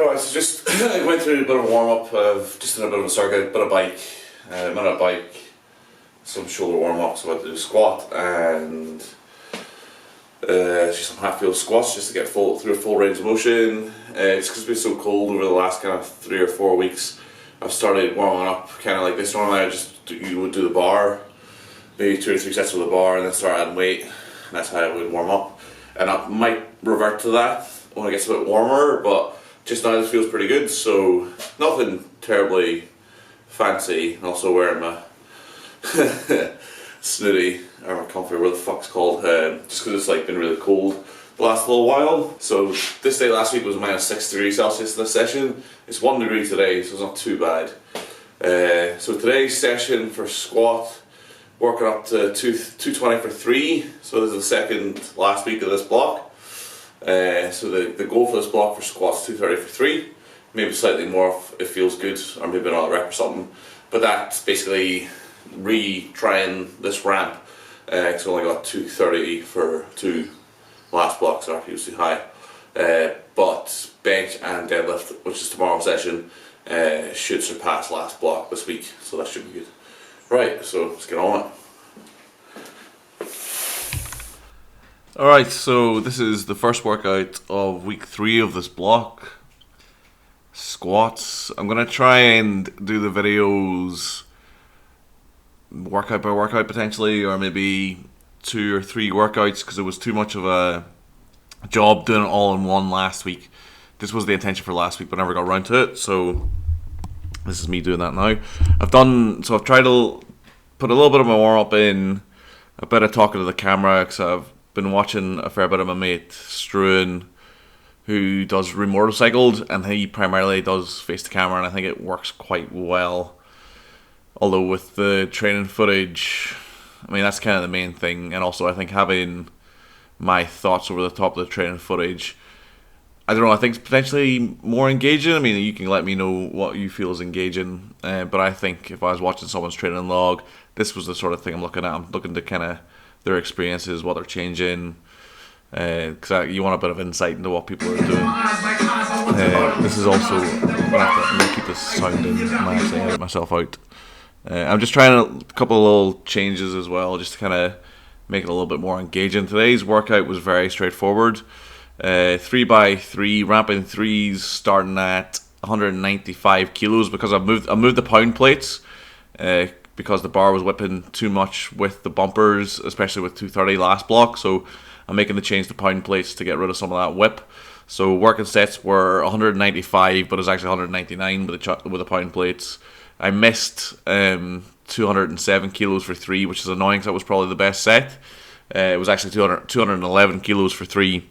Alright, so just I went through a bit of a warm-up. I've just done a bit of a circuit, bit of bike, minute bike, some shoulder warm-ups. I went to do squat and just some hatfield squats just to get through a full range of motion. It's because it's been so cold over the last kind of 3 or 4 weeks. I've started warming up kind of like this. Normally you would do the bar, maybe 2 or 3 sets with the bar, and then start adding weight. And that's how I would warm up. And I might revert to that when it gets a bit warmer, but just now this feels pretty good, so nothing terribly fancy. And also wearing my snooty, or my comfy, where the fuck's called, just because it's like been really cold the last little while. So this day last week was minus 6 degrees Celsius in this session. It's 1 degree today, so it's not too bad. So today's session for squat, working up to 220 for 3. So this is the second last week of this block. So the goal for this block for squats 230 for 3. Maybe slightly more if it feels good, or maybe another rep or something. But that's basically retrying this ramp. Because I only got 230 for 2 last blocks, so RPE was too high. But bench and deadlift, which is tomorrow's session, should surpass last block this week, so that should be good. Right, so let's get on it. Alright, so this is the first workout of week 3 of this block. Squats. I'm going to try and do the videos workout by workout potentially, or maybe 2 or 3 workouts, because it was too much of a job doing it all in one last week. This was the intention for last week, but never got around to it, so this is me doing that now. I've tried to put a little bit of my warm up in, a bit of talking to the camera, because I've been watching a fair bit of my mate Struan, who does motorcycled, and he primarily does face the camera, and I think it works quite well. Although with the training footage, I mean, that's kind of the main thing, and also I think having my thoughts over the top of the training footage, I don't know, I think it's potentially more engaging. I mean, you can let me know what you feel is engaging, but I think if I was watching someone's training log, this was the sort of thing I'm looking at. I'm looking to kind of their experiences, what they're changing, because you want a bit of insight into what people are doing. This is also, I'm going to keep this sound in, I might actually edit myself out. I'm just trying a couple of little changes as well, just to kind of make it a little bit more engaging. Today's workout was very straightforward. 3x3 ramping threes, starting at 195 kilos, because I moved the pound plates, because the bar was whipping too much with the bumpers, especially with 230 last block. So I'm making the change to pound plates to get rid of some of that whip. So working sets were 195, but it's actually 199 with the pound plates. I missed 207 kilos for 3, which is annoying because that was probably the best set. It was actually 211 kilos for 3.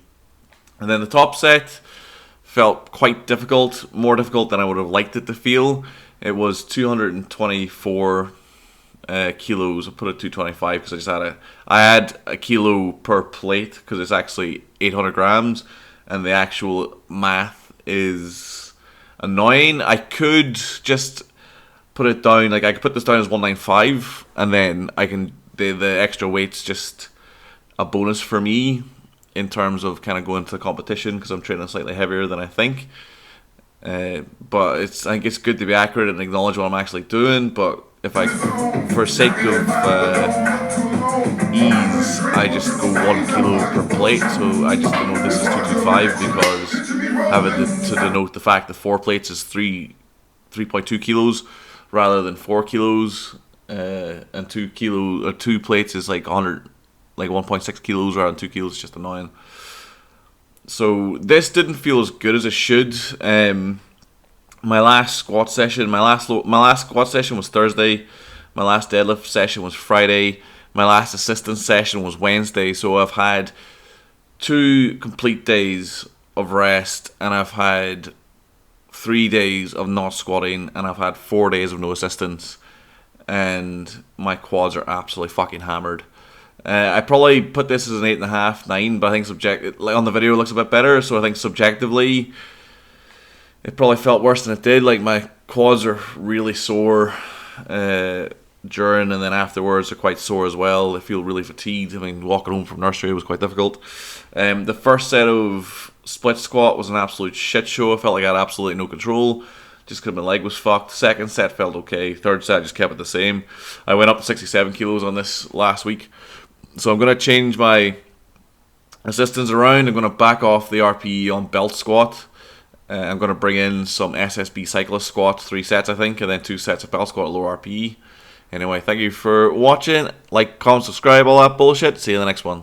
And then the top set felt quite difficult, more difficult than I would have liked it to feel. It was 224 kilos. I put it 225 because I had a kilo per plate, because it's actually 800 grams, and the actual math is annoying. I could just put it down, like I could put this down as 195, and then I can the extra weight's just a bonus for me in terms of kind of going to the competition, because I'm training slightly heavier than I think. But I think it's good to be accurate and acknowledge what I'm actually doing. But if for sake of ease, I just go 1 kilo per plate. So I just denote this as 225, because having to denote the fact that 4 plates is 3.2 kilos rather than 4 kilos, and 2 plates is like 1.6 kilos rather than 2 kilos. It's just annoying. So this didn't feel as good as it should. My last squat session was Thursday. My last deadlift session was Friday. My last assistance session was Wednesday. So I've had 2 complete days of rest, and I've had 3 days of not squatting, and I've had 4 days of no assistance, and my quads are absolutely fucking hammered. I probably put this as an 8.5, 9, but I think on the video it looks a bit better, so I think subjectively it probably felt worse than it did. Like, my quads are really sore. during and then afterwards are quite sore as well. They feel really fatigued. I mean, walking home from nursery was quite difficult. The first set of split squat was an absolute shit show. I felt like I had absolutely no control. Just because my leg was fucked. Second set felt okay. Third set I just kept it the same. I went up to 67 kilos on this last week. So I'm going to change my assistance around. I'm going to back off the RPE on belt squat. I'm going to bring in some SSB cyclist squat, 3 sets I think, and then 2 sets of belt squat at lower RPE. Anyway, thank you for watching. Like, comment, subscribe, all that bullshit. See you in the next one.